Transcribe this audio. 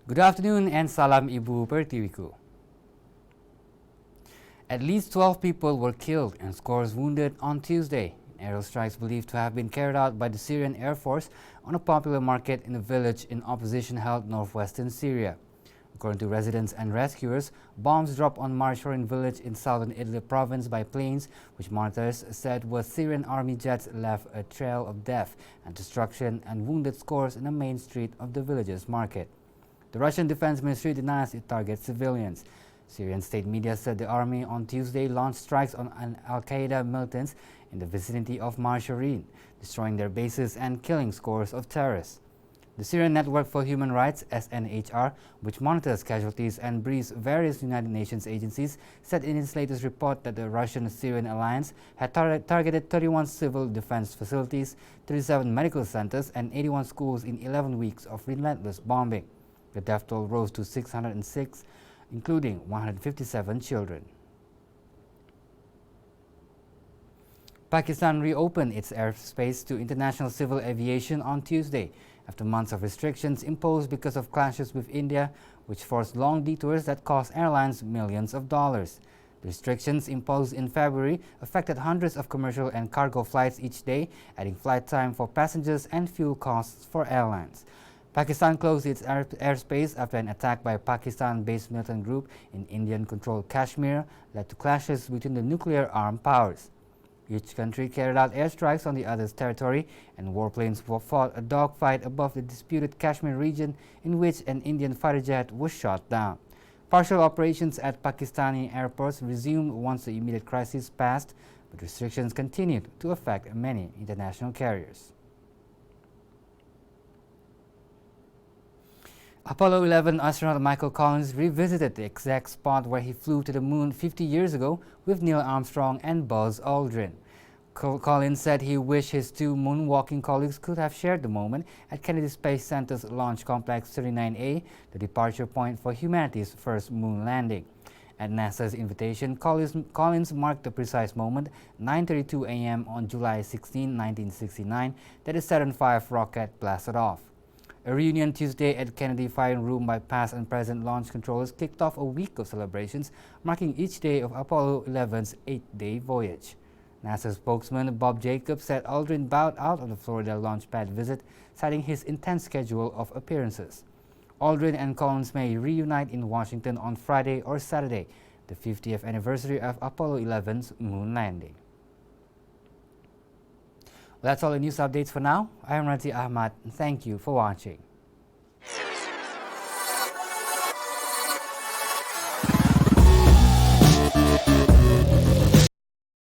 Good afternoon and salam Ibu Pertiwiku. At least 12 people were killed and scores wounded on Tuesday in aerostrikes believed to have been carried out by the Syrian Air Force on a popular market in a village in opposition-held northwestern Syria. According to residents and rescuers, bombs dropped on Marsharin village in southern Idlib province by planes, which monitors said was Syrian army jets, left a trail of death and destruction and wounded scores in the main street of the village's market. The Russian Defense Ministry denies it targets civilians. Syrian state media said the army on Tuesday launched strikes on al-Qaeda militants in the vicinity of Marsharin, destroying their bases and killing scores of terrorists. The Syrian Network for Human Rights, SNHR, which monitors casualties and briefs various United Nations agencies, said in its latest report that the Russian-Syrian alliance had targeted 31 civil defense facilities, 37 medical centers, and 81 schools in 11 weeks of relentless bombing. The death toll rose to 606, including 157 children. Pakistan reopened its airspace to international civil aviation on Tuesday, after months of restrictions imposed because of clashes with India, which forced long detours that cost airlines millions of dollars. The restrictions imposed in February affected hundreds of commercial and cargo flights each day, adding flight time for passengers and fuel costs for airlines. Pakistan closed its airspace after an attack by a Pakistan-based militant group in Indian-controlled Kashmir led to clashes between the nuclear-armed powers. Each country carried out airstrikes on the other's territory, and warplanes fought a dogfight above the disputed Kashmir region in which an Indian fighter jet was shot down. Partial operations at Pakistani airports resumed once the immediate crisis passed, but restrictions continued to affect many international carriers. Apollo 11 astronaut Michael Collins revisited the exact spot where he flew to the moon 50 years ago with Neil Armstrong and Buzz Aldrin. Collins said he wished his two moonwalking colleagues could have shared the moment at Kennedy Space Center's Launch Complex 39A, the departure point for humanity's first moon landing. At NASA's invitation, Collins marked the precise moment, 9:32 a.m. on July 16, 1969, that the Saturn V rocket blasted off. A reunion Tuesday at Kennedy Firing Room by past and present launch controllers kicked off a week of celebrations, marking each day of Apollo 11's 8-day voyage. NASA spokesman Bob Jacobs said Aldrin bowed out of the Florida launch pad visit, citing his intense schedule of appearances. Aldrin and Collins may reunite in Washington on Friday or Saturday, the 50th anniversary of Apollo 11's moon landing. Well, that's all the news updates for now. I am Razi Ahmad, and thank you for watching.